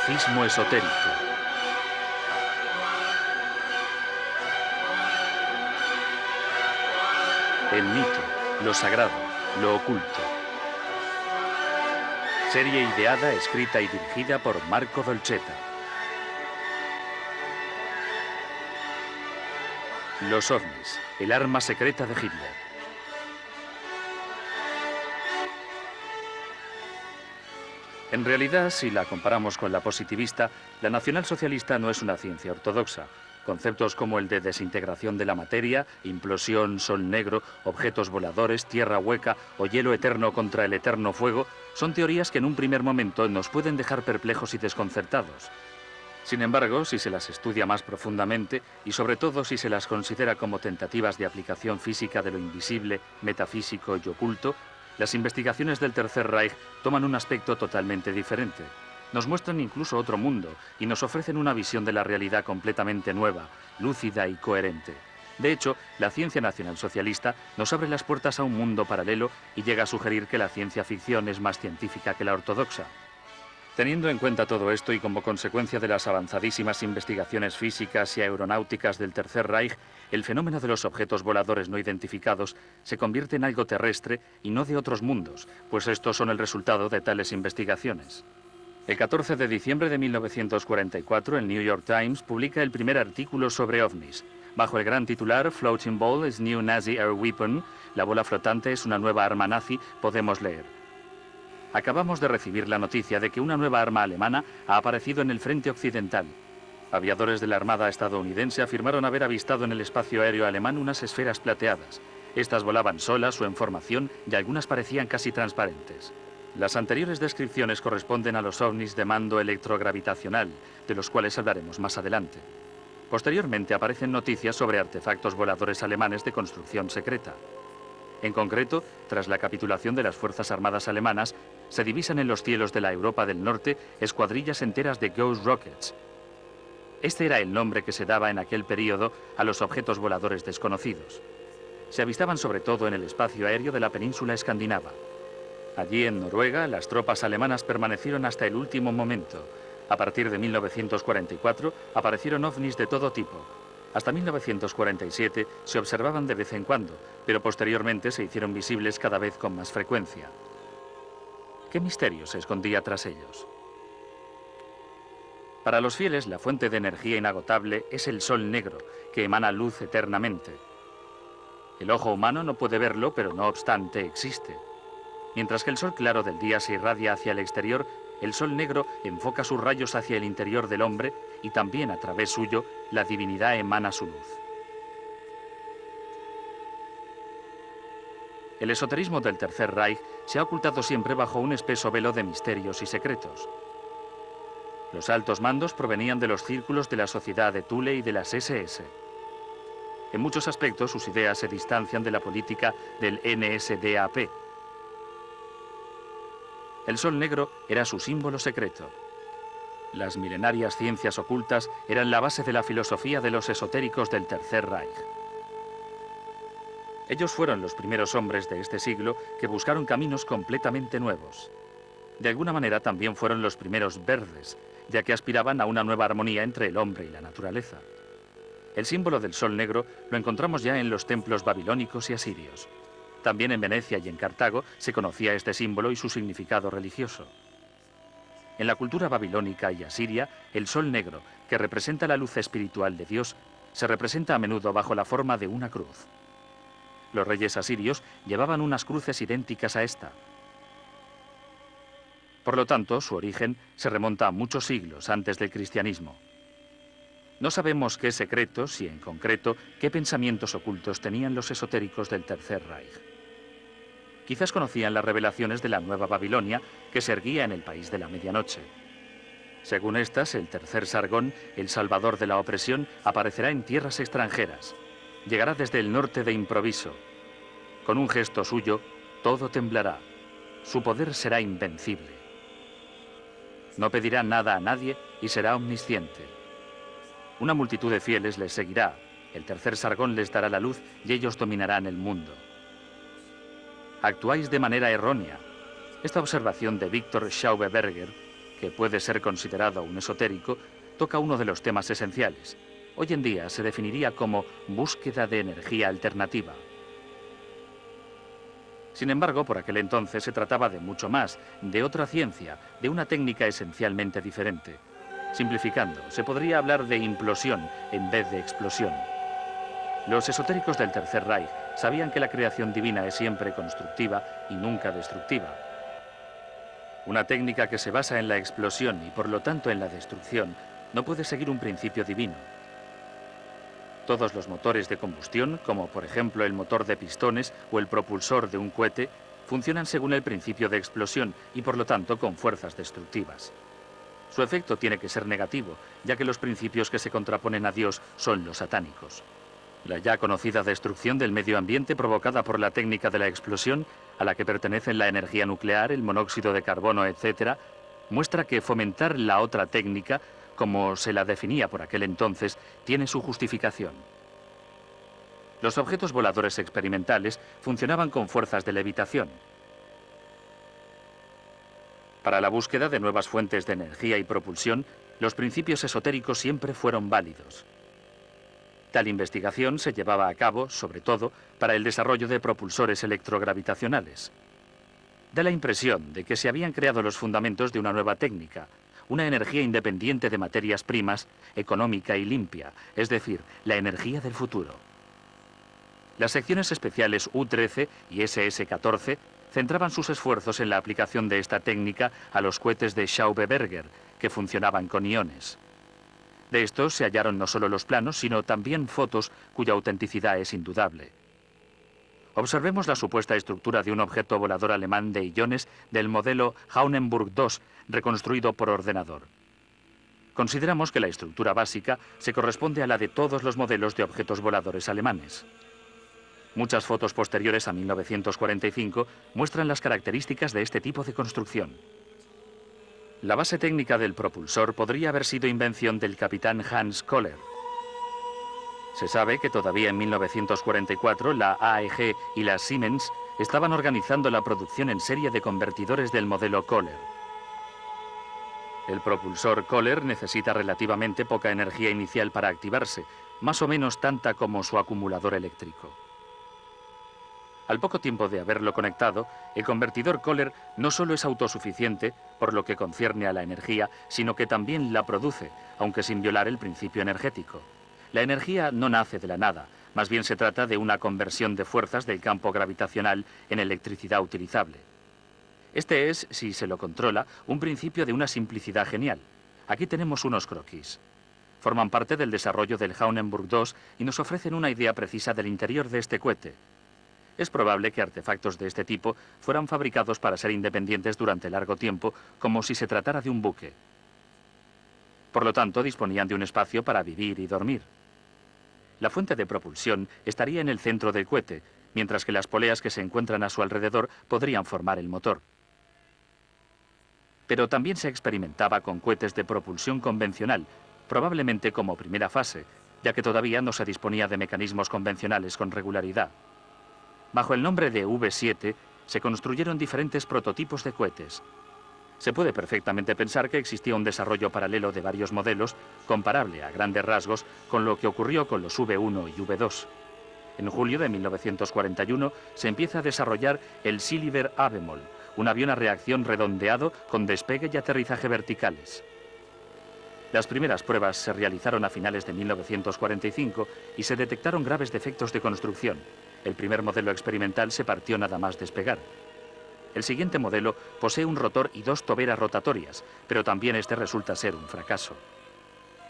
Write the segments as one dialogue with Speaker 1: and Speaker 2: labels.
Speaker 1: Grafismo esotérico. El mito, lo sagrado, lo oculto. Serie ideada, escrita y dirigida por Marco Dolcetta. Los ovnis, el arma secreta de Hitler. En realidad, si la comparamos con la positivista, la nacionalsocialista no es una ciencia ortodoxa. Conceptos como el de desintegración de la materia, implosión, sol negro, objetos voladores, tierra hueca o hielo eterno contra el eterno fuego son teorías que en un primer momento nos pueden dejar perplejos y desconcertados. Sin embargo, si se las estudia más profundamente y sobre todo si se las considera como tentativas de aplicación física de lo invisible, metafísico y oculto, las investigaciones del Tercer Reich toman un aspecto totalmente diferente. Nos muestran incluso otro mundo y nos ofrecen una visión de la realidad completamente nueva, lúcida y coherente. De hecho, la ciencia nacionalsocialista nos abre las puertas a un mundo paralelo y llega a sugerir que la ciencia ficción es más científica que la ortodoxa. Teniendo en cuenta todo esto y como consecuencia de las avanzadísimas investigaciones físicas y aeronáuticas del Tercer Reich, el fenómeno de los objetos voladores no identificados se convierte en algo terrestre y no de otros mundos, pues estos son el resultado de tales investigaciones. El 14 de diciembre de 1944, el New York Times publica el primer artículo sobre ovnis. Bajo el gran titular Floating Ball is New Nazi Air Weapon, la bola flotante es una nueva arma nazi, podemos leer: acabamos de recibir la noticia de que una nueva arma alemana ha aparecido en el frente occidental. Aviadores de la Armada estadounidense afirmaron haber avistado en el espacio aéreo alemán unas esferas plateadas. Estas volaban solas o en formación y algunas parecían casi transparentes. Las anteriores descripciones corresponden a los ovnis de mando electrogravitacional, de los cuales hablaremos más adelante. Posteriormente aparecen noticias sobre artefactos voladores alemanes de construcción secreta. En concreto, tras la capitulación de las Fuerzas Armadas alemanas, se divisan en los cielos de la Europa del Norte escuadrillas enteras de Ghost Rockets. Este era el nombre que se daba en aquel período a los objetos voladores desconocidos. Se avistaban sobre todo en el espacio aéreo de la península escandinava. Allí, en Noruega, las tropas alemanas permanecieron hasta el último momento. A partir de 1944, aparecieron ovnis de todo tipo. Hasta 1947 se observaban de vez en cuando, pero posteriormente se hicieron visibles cada vez con más frecuencia. ¿Qué misterio se escondía tras ellos? Para los fieles, la fuente de energía inagotable es el sol negro, que emana luz eternamente. El ojo humano no puede verlo, pero no obstante existe. Mientras que el sol claro del día se irradia hacia el exterior, el sol negro enfoca sus rayos hacia el interior del hombre y también a través suyo la divinidad emana su luz. El esoterismo del Tercer Reich se ha ocultado siempre bajo un espeso velo de misterios y secretos. Los altos mandos provenían de los círculos de la sociedad de Thule y de las SS. En muchos aspectos sus ideas se distancian de la política del NSDAP. El sol negro era su símbolo secreto. Las milenarias ciencias ocultas eran la base de la filosofía de los esotéricos del Tercer Reich. Ellos fueron los primeros hombres de este siglo que buscaron caminos completamente nuevos. De alguna manera también fueron los primeros verdes, ya que aspiraban a una nueva armonía entre el hombre y la naturaleza. El símbolo del sol negro lo encontramos ya en los templos babilónicos y asirios. También en Venecia y en Cartago se conocía este símbolo y su significado religioso. En la cultura babilónica y asiria, el sol negro, que representa la luz espiritual de Dios, se representa a menudo bajo la forma de una cruz. Los reyes asirios llevaban unas cruces idénticas a esta. Por lo tanto, su origen se remonta a muchos siglos antes del cristianismo. No sabemos qué secretos y, en concreto, qué pensamientos ocultos tenían los esotéricos del Tercer Reich. Quizás conocían las revelaciones de la Nueva Babilonia que se erguía en el país de la medianoche. Según estas, el tercer Sargón, el salvador de la opresión, aparecerá en tierras extranjeras. Llegará desde el norte de improviso. Con un gesto suyo, todo temblará. Su poder será invencible. No pedirá nada a nadie y será omnisciente. Una multitud de fieles les seguirá. El tercer Sargón les dará la luz y ellos dominarán el mundo. Actuáis de manera errónea. Esta observación de Víctor Schauberger que puede ser considerado un esotérico, toca uno de los temas esenciales. Hoy en día se definiría como búsqueda de energía alternativa. Sin embargo, por aquel entonces se trataba de mucho más, de otra ciencia, de una técnica esencialmente diferente. Simplificando, se podría hablar de implosión en vez de explosión. Los esotéricos del Tercer Reich sabían que la creación divina es siempre constructiva y nunca destructiva. Una técnica que se basa en la explosión y por lo tanto en la destrucción no puede seguir un principio divino. Todos los motores de combustión, como por ejemplo el motor de pistones o el propulsor de un cohete, funcionan según el principio de explosión y por lo tanto con fuerzas destructivas. Su efecto tiene que ser negativo, ya que los principios que se contraponen a Dios son los satánicos. La ya conocida destrucción del medio ambiente provocada por la técnica de la explosión, a la que pertenecen la energía nuclear, el monóxido de carbono, etc., muestra que fomentar la otra técnica, como se la definía por aquel entonces, tiene su justificación. Los objetos voladores experimentales funcionaban con fuerzas de levitación. Para la búsqueda de nuevas fuentes de energía y propulsión, los principios esotéricos siempre fueron válidos. Tal investigación se llevaba a cabo, sobre todo, para el desarrollo de propulsores electrogravitacionales. Da la impresión de que se habían creado los fundamentos de una nueva técnica, una energía independiente de materias primas, económica y limpia, es decir, la energía del futuro. Las secciones especiales U-13 y SS-14 centraban sus esfuerzos en la aplicación de esta técnica a los cohetes de Schaube-Berger, que funcionaban con iones. De estos se hallaron no solo los planos, sino también fotos cuya autenticidad es indudable. Observemos la supuesta estructura de un objeto volador alemán de iones del modelo Haunenburg II, reconstruido por ordenador. Consideramos que la estructura básica se corresponde a la de todos los modelos de objetos voladores alemanes. Muchas fotos posteriores a 1945 muestran las características de este tipo de construcción. La base técnica del propulsor podría haber sido invención del capitán Hans Kohler. Se sabe que todavía en 1944 la AEG y la Siemens estaban organizando la producción en serie de convertidores del modelo Kohler. El propulsor Kohler necesita relativamente poca energía inicial para activarse, más o menos tanta como su acumulador eléctrico. Al poco tiempo de haberlo conectado, el convertidor Kohler no solo es autosuficiente, por lo que concierne a la energía, sino que también la produce, aunque sin violar el principio energético. La energía no nace de la nada, más bien se trata de una conversión de fuerzas del campo gravitacional en electricidad utilizable. Este es, si se lo controla, un principio de una simplicidad genial. Aquí tenemos unos croquis. Forman parte del desarrollo del Haunenburg II y nos ofrecen una idea precisa del interior de este cohete. Es probable que artefactos de este tipo fueran fabricados para ser independientes durante largo tiempo, como si se tratara de un buque. Por lo tanto, disponían de un espacio para vivir y dormir. La fuente de propulsión estaría en el centro del cohete, mientras que las poleas que se encuentran a su alrededor podrían formar el motor. Pero también se experimentaba con cohetes de propulsión convencional, probablemente como primera fase, ya que todavía no se disponía de mecanismos convencionales con regularidad. Bajo el nombre de V-7 se construyeron diferentes prototipos de cohetes. Se puede perfectamente pensar que existía un desarrollo paralelo de varios modelos, comparable a grandes rasgos con lo que ocurrió con los V-1 y V-2. En julio de 1941 se empieza a desarrollar el Silver A-Bemol, un avión a reacción redondeado con despegue y aterrizaje verticales. Las primeras pruebas se realizaron a finales de 1945 y se detectaron graves defectos de construcción. El primer modelo experimental se partió nada más despegar. El siguiente modelo posee un rotor y dos toberas rotatorias, pero también este resulta ser un fracaso.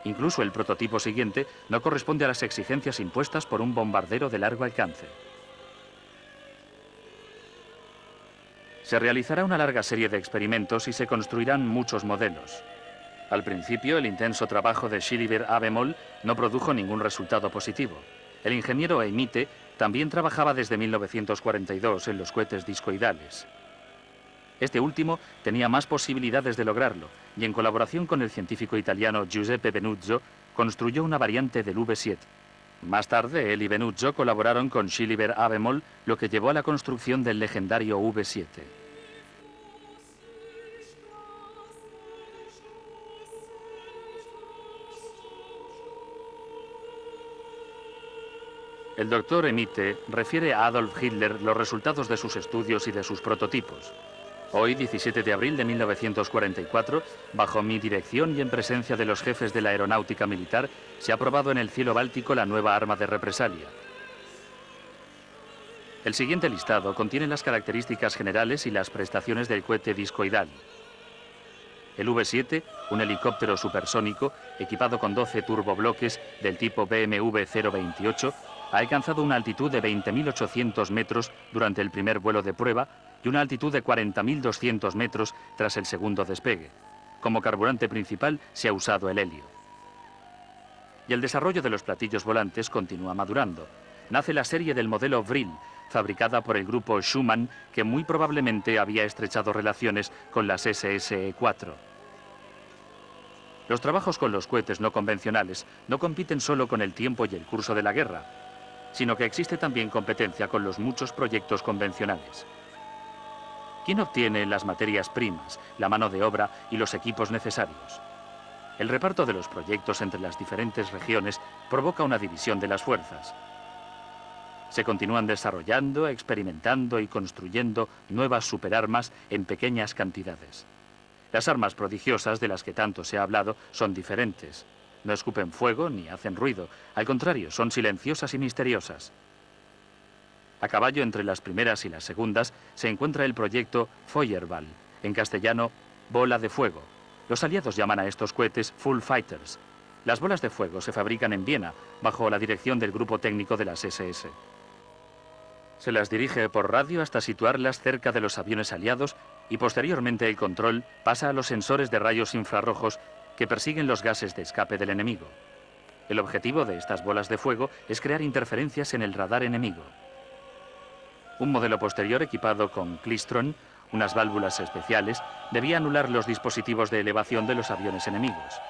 Speaker 1: Incluso el prototipo siguiente no corresponde a las exigencias impuestas por un bombardero de largo alcance. Se realizará una larga serie de experimentos y se construirán muchos modelos. Al principio, el intenso trabajo de Silver A-Bemol no produjo ningún resultado positivo. El ingeniero Emite también trabajaba desde 1942 en los cohetes discoidales. Este último tenía más posibilidades de lograrlo y en colaboración con el científico italiano Giuseppe Benuzzo construyó una variante del V-7. Más tarde, él y Benuzzo colaboraron con Silver A-Bemol, lo que llevó a la construcción del legendario V-7. El doctor Emite refiere a Adolf Hitler los resultados de sus estudios y de sus prototipos. Hoy, 17 de abril de 1944, bajo mi dirección y en presencia de los jefes de la aeronáutica militar, se ha probado en el cielo báltico la nueva arma de represalia. El siguiente listado contiene las características generales y las prestaciones del cohete discoidal. El V-7, un helicóptero supersónico equipado con 12 turbobloques del tipo BMW 028, ha alcanzado una altitud de 20.800 metros durante el primer vuelo de prueba y una altitud de 40.200 metros tras el segundo despegue. Como carburante principal se ha usado el helio. Y el desarrollo de los platillos volantes continúa madurando. Nace la serie del modelo Vril, fabricada por el grupo Schumann, que muy probablemente había estrechado relaciones con las SSE-4. Los trabajos con los cohetes no convencionales no compiten solo con el tiempo y el curso de la guerra, sino que existe también competencia con los muchos proyectos convencionales. ¿Quién obtiene las materias primas, la mano de obra y los equipos necesarios? El reparto de los proyectos entre las diferentes regiones provoca una división de las fuerzas. Se continúan desarrollando, experimentando y construyendo nuevas superarmas en pequeñas cantidades. Las armas prodigiosas de las que tanto se ha hablado son diferentes. No escupen fuego ni hacen ruido. Al contrario, son silenciosas y misteriosas. A caballo entre las primeras y las segundas se encuentra el proyecto Feuerball, en castellano, bola de fuego. Los aliados llaman a estos cohetes Full Fighters. Las bolas de fuego se fabrican en Viena, bajo la dirección del grupo técnico de las SS. Se las dirige por radio hasta situarlas cerca de los aviones aliados y posteriormente el control pasa a los sensores de rayos infrarrojos que persiguen los gases de escape del enemigo. El objetivo de estas bolas de fuego es crear interferencias en el radar enemigo. Un modelo posterior equipado con Klystron, unas válvulas especiales, debía anular los dispositivos de elevación de los aviones enemigos.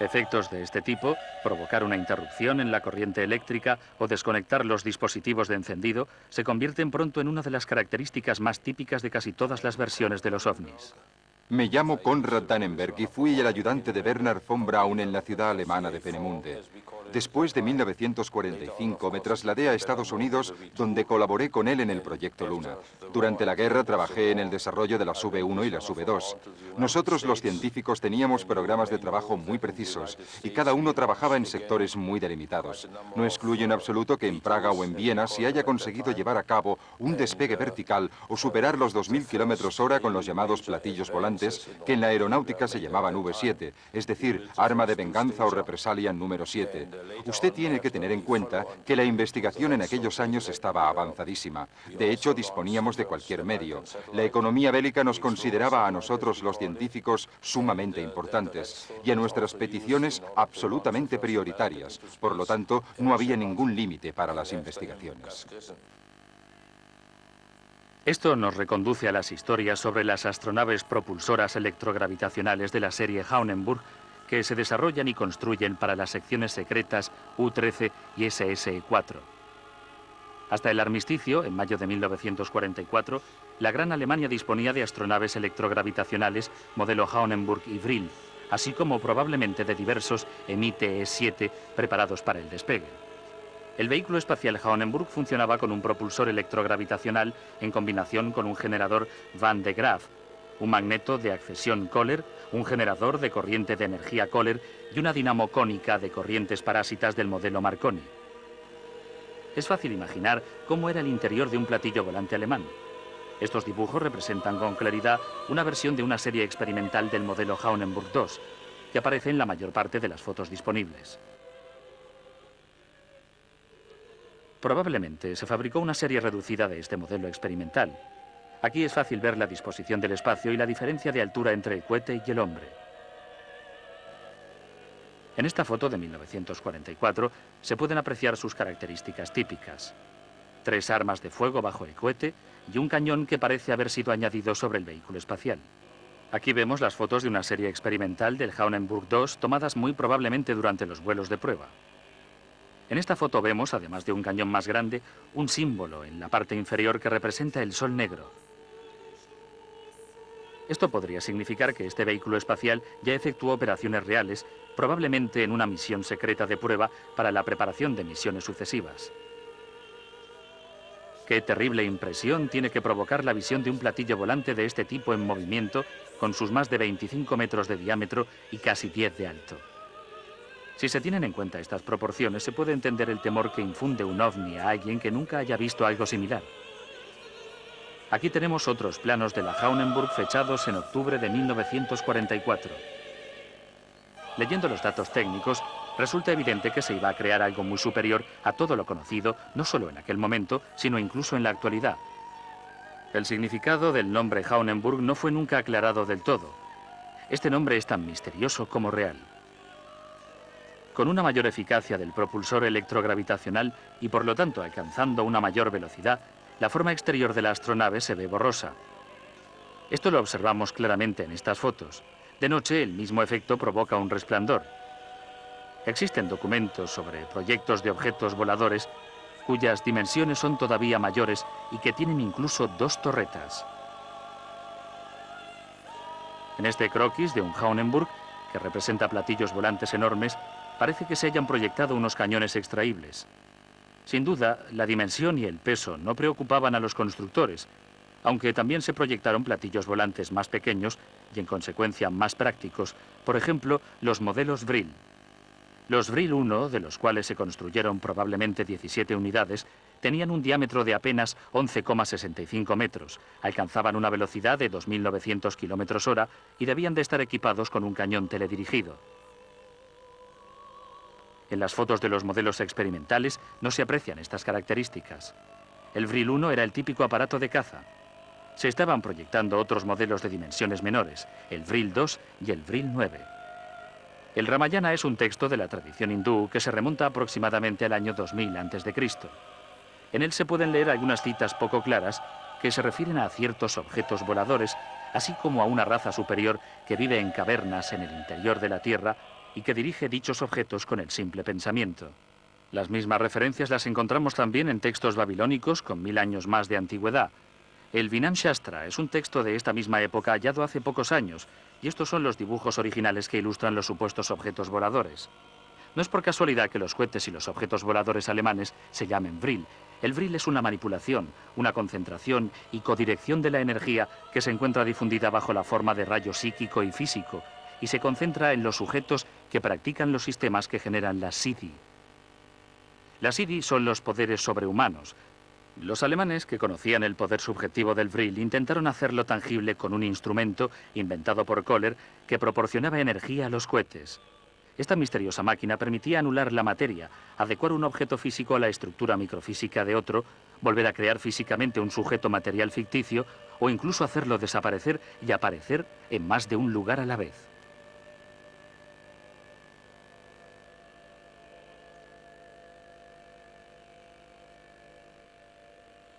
Speaker 1: Efectos de este tipo, provocar una interrupción en la corriente eléctrica o desconectar los dispositivos de encendido, se convierten pronto en una de las características más típicas de casi todas las versiones de los ovnis.
Speaker 2: Me llamo Konrad Dannenberg y fui el ayudante de Bernhard von Braun en la ciudad alemana de Peenemünde. Después de 1945 me trasladé a Estados Unidos, donde colaboré con él en el proyecto Luna. Durante la guerra trabajé en el desarrollo de las V-1 y las V-2. Nosotros los científicos teníamos programas de trabajo muy precisos y cada uno trabajaba en sectores muy delimitados. No excluyo en absoluto que en Praga o en Viena se haya conseguido llevar a cabo un despegue vertical o superar los 2.000 km/h con los llamados platillos volantes, que en la aeronáutica se llamaban V-7, es decir, arma de venganza o represalia número 7. Usted tiene que tener en cuenta que la investigación en aquellos años estaba avanzadísima. De hecho, disponíamos de cualquier medio. La economía bélica nos consideraba a nosotros, los científicos, sumamente importantes y a nuestras peticiones absolutamente prioritarias. Por lo tanto, no había ningún límite para las investigaciones.
Speaker 1: Esto nos reconduce a las historias sobre las astronaves propulsoras electrogravitacionales de la serie Haunenburg que se desarrollan y construyen para las secciones secretas U-13 y SSE-4. Hasta el armisticio, en mayo de 1944, la Gran Alemania disponía de astronaves electrogravitacionales modelo Haunenburg y Vril, así como probablemente de diversos Emite-E-7 preparados para el despegue. El vehículo espacial Haunenburg funcionaba con un propulsor electrogravitacional en combinación con un generador Van de Graaff, un magneto de accesión Kohler, un generador de corriente de energía Kohler y una dinamo cónica de corrientes parásitas del modelo Marconi. Es fácil imaginar cómo era el interior de un platillo volante alemán. Estos dibujos representan con claridad una versión de una serie experimental del modelo Haunenburg II, que aparece en la mayor parte de las fotos disponibles. Probablemente se fabricó una serie reducida de este modelo experimental. Aquí es fácil ver la disposición del espacio y la diferencia de altura entre el cohete y el hombre. En esta foto de 1944 se pueden apreciar sus características típicas. 3 armas de fuego bajo el cohete y un cañón que parece haber sido añadido sobre el vehículo espacial. Aquí vemos las fotos de una serie experimental del Haunenburg II tomadas muy probablemente durante los vuelos de prueba. En esta foto vemos, además de un cañón más grande, un símbolo en la parte inferior que representa el Sol negro. Esto podría significar que este vehículo espacial ya efectuó operaciones reales, probablemente en una misión secreta de prueba para la preparación de misiones sucesivas. Qué terrible impresión tiene que provocar la visión de un platillo volante de este tipo en movimiento, con sus más de 25 metros de diámetro y casi 10 de alto. Si se tienen en cuenta estas proporciones, se puede entender el temor que infunde un ovni a alguien que nunca haya visto algo similar. Aquí tenemos otros planos de la Hauenburg fechados en octubre de 1944. Leyendo los datos técnicos, resulta evidente que se iba a crear algo muy superior a todo lo conocido, no solo en aquel momento, sino incluso en la actualidad. El significado del nombre Hauenburg no fue nunca aclarado del todo. Este nombre es tan misterioso como real. Con una mayor eficacia del propulsor electrogravitacional y por lo tanto alcanzando una mayor velocidad, la forma exterior de la astronave se ve borrosa. Esto lo observamos claramente en estas fotos. De noche, el mismo efecto provoca un resplandor. Existen documentos sobre proyectos de objetos voladores cuyas dimensiones son todavía mayores y que tienen incluso 2 torretas. En este croquis de un Hauenburg, que representa platillos volantes enormes, parece que se hayan proyectado unos cañones extraíbles. Sin duda, la dimensión y el peso no preocupaban a los constructores, aunque también se proyectaron platillos volantes más pequeños y en consecuencia más prácticos, por ejemplo, los modelos Vril. Los Vril 1, de los cuales se construyeron probablemente 17 unidades, tenían un diámetro de apenas 11,65 metros, alcanzaban una velocidad de 2.900 km/h y debían de estar equipados con un cañón teledirigido. En las fotos de los modelos experimentales no se aprecian estas características. El Vril 1 era el típico aparato de caza. Se estaban proyectando otros modelos de dimensiones menores, el Vril 2 y el Vril 9. El Ramayana es un texto de la tradición hindú que se remonta aproximadamente al año 2000 a.C. En él se pueden leer algunas citas poco claras que se refieren a ciertos objetos voladores, así como a una raza superior que vive en cavernas en el interior de la Tierra y que dirige dichos objetos con el simple pensamiento. Las mismas referencias las encontramos también en textos babilónicos con 1000 años más de antigüedad. El Vinam Shastra es un texto de esta misma época hallado hace pocos años, y estos son los dibujos originales que ilustran los supuestos objetos voladores. No es por casualidad que los cohetes y los objetos voladores alemanes se llamen Vril. El Vril es una manipulación, una concentración y codirección de la energía que se encuentra difundida bajo la forma de rayo psíquico y físico, y se concentra en los sujetos que practican los sistemas que generan las Siddhi. Las Siddhi son los poderes sobrehumanos. Los alemanes, que conocían el poder subjetivo del Vril, intentaron hacerlo tangible con un instrumento inventado por Kohler que proporcionaba energía a los cohetes. Esta misteriosa máquina permitía anular la materia, adecuar un objeto físico a la estructura microfísica de otro, volver a crear físicamente un sujeto material ficticio o incluso hacerlo desaparecer y aparecer en más de un lugar a la vez.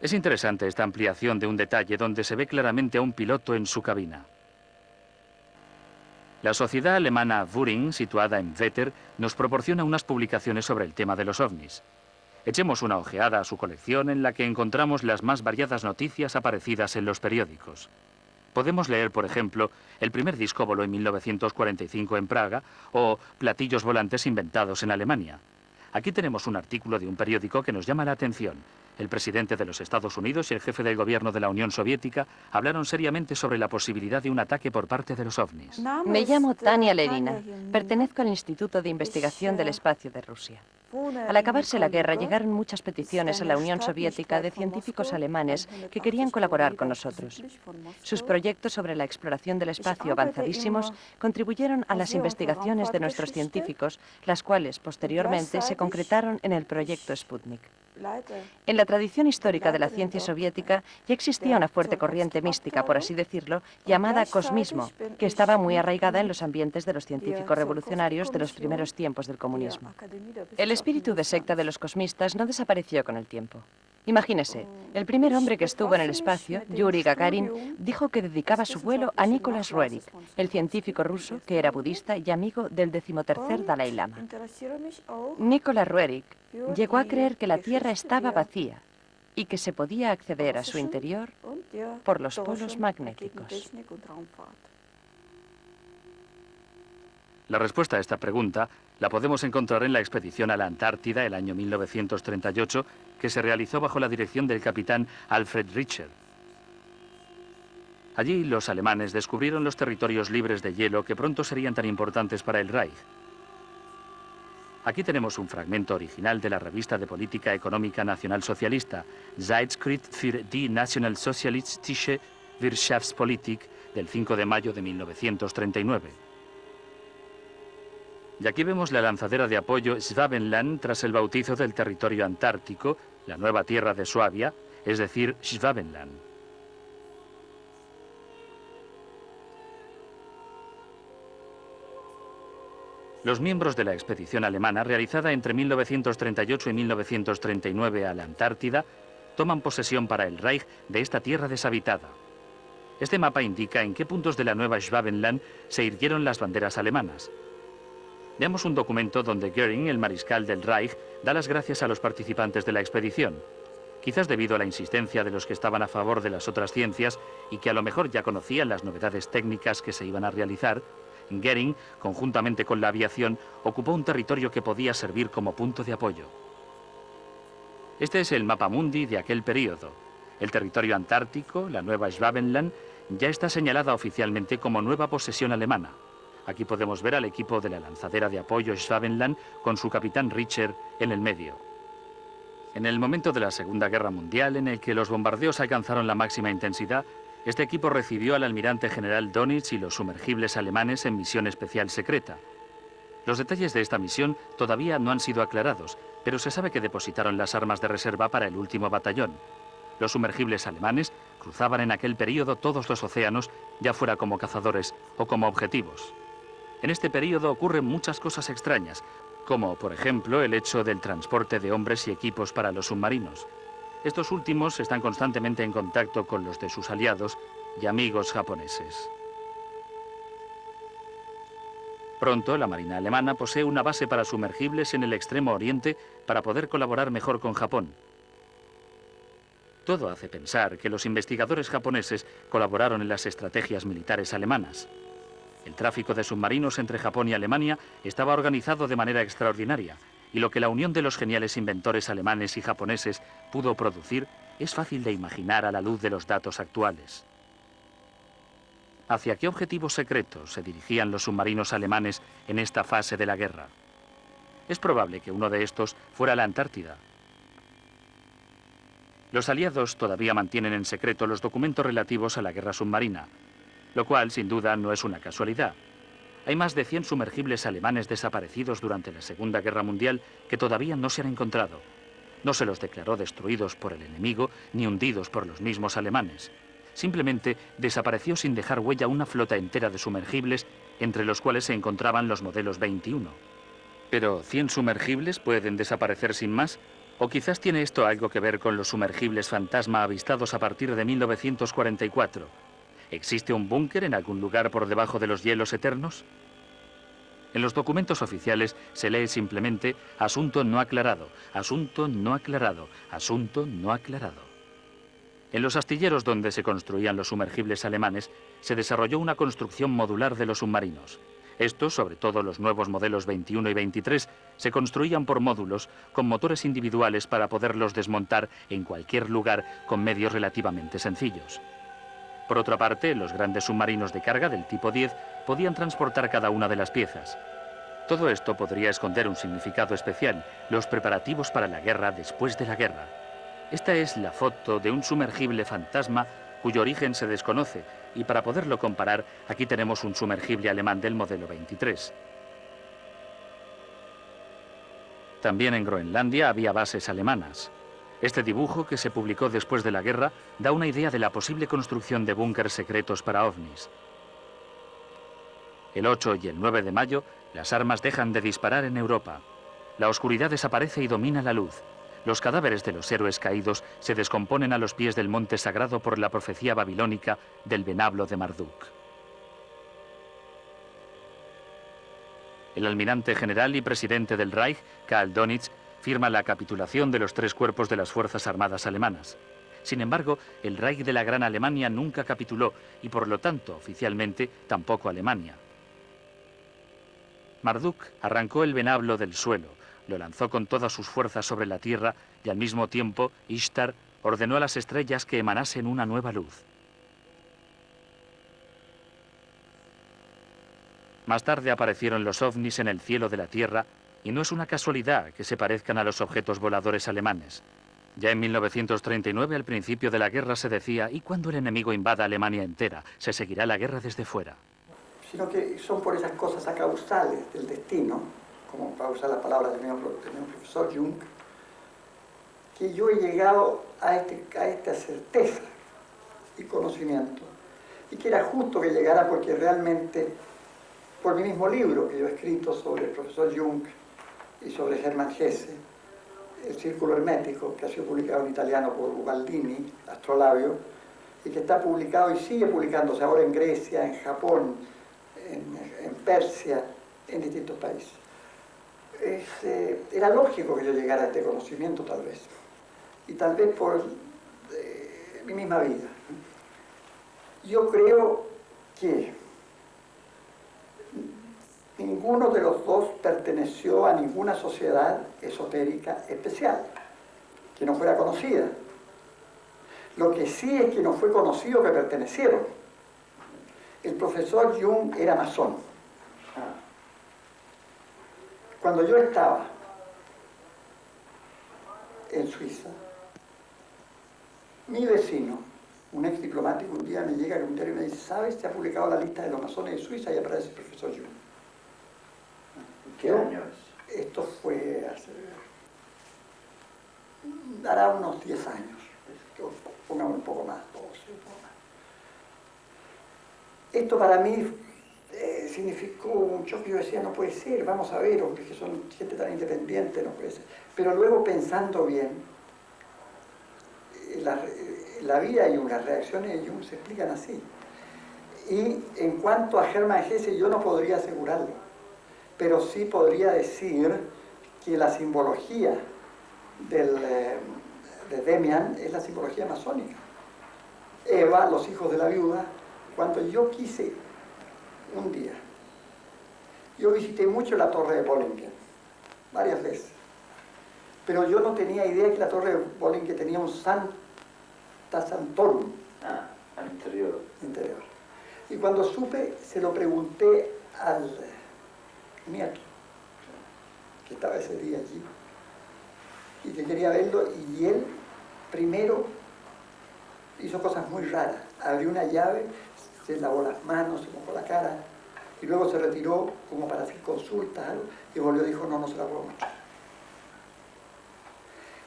Speaker 1: Es interesante esta ampliación de un detalle donde se ve claramente a un piloto en su cabina. La sociedad alemana Vuring, situada en Wetter, nos proporciona unas publicaciones sobre el tema de los ovnis. Echemos una ojeada a su colección en la que encontramos las más variadas noticias aparecidas en los periódicos. Podemos leer, por ejemplo, el primer disco voló en 1945 en Praga o platillos volantes inventados en Alemania. Aquí tenemos un artículo de un periódico que nos llama la atención. El presidente de los Estados Unidos y el jefe del gobierno de la Unión Soviética hablaron seriamente sobre la posibilidad de un ataque por parte de los ovnis.
Speaker 3: Me llamo Tania Lenina. Pertenezco al Instituto de Investigación del Espacio de Rusia. Al acabarse la guerra, llegaron muchas peticiones a la Unión Soviética de científicos alemanes que querían colaborar con nosotros. Sus proyectos sobre la exploración del espacio avanzadísimos contribuyeron a las investigaciones de nuestros científicos, las cuales posteriormente se concretaron en el proyecto Sputnik. En la tradición histórica de la ciencia soviética ya existía una fuerte corriente mística, por así decirlo, llamada cosmismo, que estaba muy arraigada en los ambientes de los científicos revolucionarios de los primeros tiempos del comunismo. El espíritu de secta de los cosmistas no desapareció con el tiempo. Imagínese, el primer hombre que estuvo en el espacio, Yuri Gagarin, dijo que dedicaba su vuelo a Nicholas Roerich, el científico ruso que era budista y amigo del 13º Dalai Lama. Nicholas Roerich llegó a creer que la Tierra estaba vacía y que se podía acceder a su interior por los polos magnéticos.
Speaker 1: La respuesta a esta pregunta la podemos encontrar en la expedición a la Antártida el año 1938, que se realizó bajo la dirección del capitán Alfred Richter. Allí los alemanes descubrieron los territorios libres de hielo que pronto serían tan importantes para el Reich. Aquí tenemos un fragmento original de la revista de política económica nacionalsocialista, Zeitschrift für die nationalsozialistische Wirtschaftspolitik, del 5 de mayo de 1939. Y aquí vemos la lanzadera de apoyo Schwabenland tras el bautizo del territorio antártico, la nueva tierra de Suabia, es decir, Schwabenland. Los miembros de la expedición alemana, realizada entre 1938 y 1939 a la Antártida, toman posesión para el Reich de esta tierra deshabitada. Este mapa indica en qué puntos de la nueva Schwabenland se irguieron las banderas alemanas. Veamos un documento donde Göring, el mariscal del Reich, da las gracias a los participantes de la expedición. Quizás debido a la insistencia de los que estaban a favor de las otras ciencias y que a lo mejor ya conocían las novedades técnicas que se iban a realizar, Göring, conjuntamente con la aviación, ocupó un territorio que podía servir como punto de apoyo. Este es el mapa mundi de aquel periodo. El territorio antártico, la nueva Schwabenland, ya está señalada oficialmente como nueva posesión alemana. Aquí podemos ver al equipo de la lanzadera de apoyo Schwabenland con su capitán Richter en el medio. En el momento de la Segunda Guerra Mundial, en el que los bombardeos alcanzaron la máxima intensidad, este equipo recibió al almirante general Dönitz y los sumergibles alemanes en misión especial secreta. Los detalles de esta misión todavía no han sido aclarados, pero se sabe que depositaron las armas de reserva para el último batallón. Los sumergibles alemanes cruzaban en aquel período todos los océanos, ya fuera como cazadores o como objetivos. En este período ocurren muchas cosas extrañas, como por ejemplo el hecho del transporte de hombres y equipos para los submarinos. Estos últimos están constantemente en contacto con los de sus aliados y amigos japoneses. Pronto, la Marina alemana posee una base para sumergibles en el extremo oriente para poder colaborar mejor con Japón. Todo hace pensar que los investigadores japoneses colaboraron en las estrategias militares alemanas. El tráfico de submarinos entre Japón y Alemania estaba organizado de manera extraordinaria, y lo que la unión de los geniales inventores alemanes y japoneses pudo producir es fácil de imaginar a la luz de los datos actuales. ¿Hacia qué objetivos secretos se dirigían los submarinos alemanes en esta fase de la guerra? Es probable que uno de estos fuera la Antártida. Los aliados todavía mantienen en secreto los documentos relativos a la guerra submarina, lo cual sin duda no es una casualidad. Hay más de 100 sumergibles alemanes desaparecidos durante la Segunda Guerra Mundial que todavía no se han encontrado. No se los declaró destruidos por el enemigo ni hundidos por los mismos alemanes. Simplemente desapareció sin dejar huella una flota entera de sumergibles, entre los cuales se encontraban los modelos 21. ¿Pero 100 sumergibles pueden desaparecer sin más? ¿O quizás tiene esto algo que ver con los sumergibles fantasma avistados a partir de 1944? ¿Existe un búnker en algún lugar por debajo de los hielos eternos? En los documentos oficiales se lee simplemente asunto no aclarado, asunto no aclarado, asunto no aclarado. En los astilleros donde se construían los sumergibles alemanes se desarrolló una construcción modular de los submarinos. Estos, sobre todo los nuevos modelos 21 y 23, se construían por módulos con motores individuales para poderlos desmontar en cualquier lugar con medios relativamente sencillos. Por otra parte, los grandes submarinos de carga del tipo 10 podían transportar cada una de las piezas. Todo esto podría esconder un significado especial, los preparativos para la guerra después de la guerra. Esta es la foto de un sumergible fantasma cuyo origen se desconoce, y para poderlo comparar, aquí tenemos un sumergible alemán del modelo 23. También en Groenlandia había bases alemanas. Este dibujo, que se publicó después de la guerra, da una idea de la posible construcción de búnkers secretos para ovnis. El 8 y el 9 de mayo, las armas dejan de disparar en Europa. La oscuridad desaparece y domina la luz. Los cadáveres de los héroes caídos se descomponen a los pies del monte sagrado por la profecía babilónica del venablo de Marduk. El almirante general y presidente del Reich, Karl Dönitz, firma la capitulación de los 3 cuerpos de las Fuerzas Armadas alemanas. Sin embargo, el Reich de la Gran Alemania nunca capituló y, por lo tanto, oficialmente, tampoco Alemania. Marduk arrancó el venablo del suelo, lo lanzó con todas sus fuerzas sobre la tierra y al mismo tiempo Ishtar ordenó a las estrellas que emanasen una nueva luz. Más tarde aparecieron los ovnis en el cielo de la Tierra y no es una casualidad que se parezcan a los objetos voladores alemanes. Ya en 1939, al principio de la guerra, se decía: ¿y cuando el enemigo invada Alemania entera? Se seguirá la guerra desde fuera.
Speaker 4: Sino que son por esas cosas acausales del destino, como para usar la palabra del mismo profesor Jung, que yo he llegado a esta certeza y conocimiento, y que era justo que llegara porque realmente, por mi mismo libro que yo he escrito sobre el profesor Jung y sobre Hermann Hesse, El Círculo Hermético, que ha sido publicado en italiano por Ubaldini, Astrolabio, y que está publicado y sigue publicándose ahora en Grecia, en Japón, en Persia, en distintos países. Era lógico que yo llegara a este conocimiento, tal vez, y tal vez por mi misma vida. Yo creo que ninguno de los dos perteneció a ninguna sociedad esotérica especial, que no fuera conocida. Lo que sí es que no fue conocido que pertenecieron. El profesor Jung era masón. Cuando yo estaba en Suiza, mi vecino, un ex diplomático, un día me llega a un diario y me dice: ¿sabes? Se ha publicado la lista de los masones de Suiza y aparece el profesor Jung.
Speaker 5: ¿Qué año es?
Speaker 4: Esto fue hace... dará unos 10 años, pongamos un poco más, 12, un poco más. Esto para mí significó un choque. Yo decía: no puede ser, vamos a ver, hombres que son gente tan independiente, no puede ser. Pero luego, pensando bien, la vida y las reacciones de Jung se explican así. Y en cuanto a Hermann Hesse, yo no podría asegurarlo, pero sí podría decir que la simbología de Demian es la simbología masónica. Eva, los hijos de la viuda. Cuando yo quise, un día, yo visité mucho la torre de Bollingen, varias veces, pero yo no tenía idea que la torre de Bollingen tenía un Sancta Sanctorum.
Speaker 5: Al interior.
Speaker 4: Y cuando supe, se lo pregunté al nieto, que estaba ese día allí, y que quería verlo, y él primero hizo cosas muy raras. Abrió una llave, se lavó las manos, se mojó la cara, y luego se retiró como para hacer consultas, algo, y volvió y dijo: no se la puedo mostrar.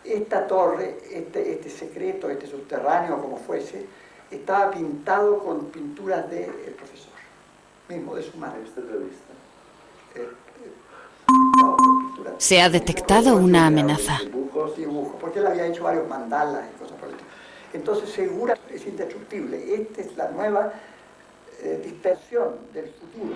Speaker 4: Esta torre, este secreto, este subterráneo, como fuese, estaba pintado con pinturas del profesor, mismo de su mano.
Speaker 5: ¿Esta revista?
Speaker 6: Se ha detectado una amenaza.
Speaker 4: Dibujos, porque él había hecho varios mandalas y cosas por el estilo. Entonces, segura, es indestructible. Esta es la nueva dispersión del futuro.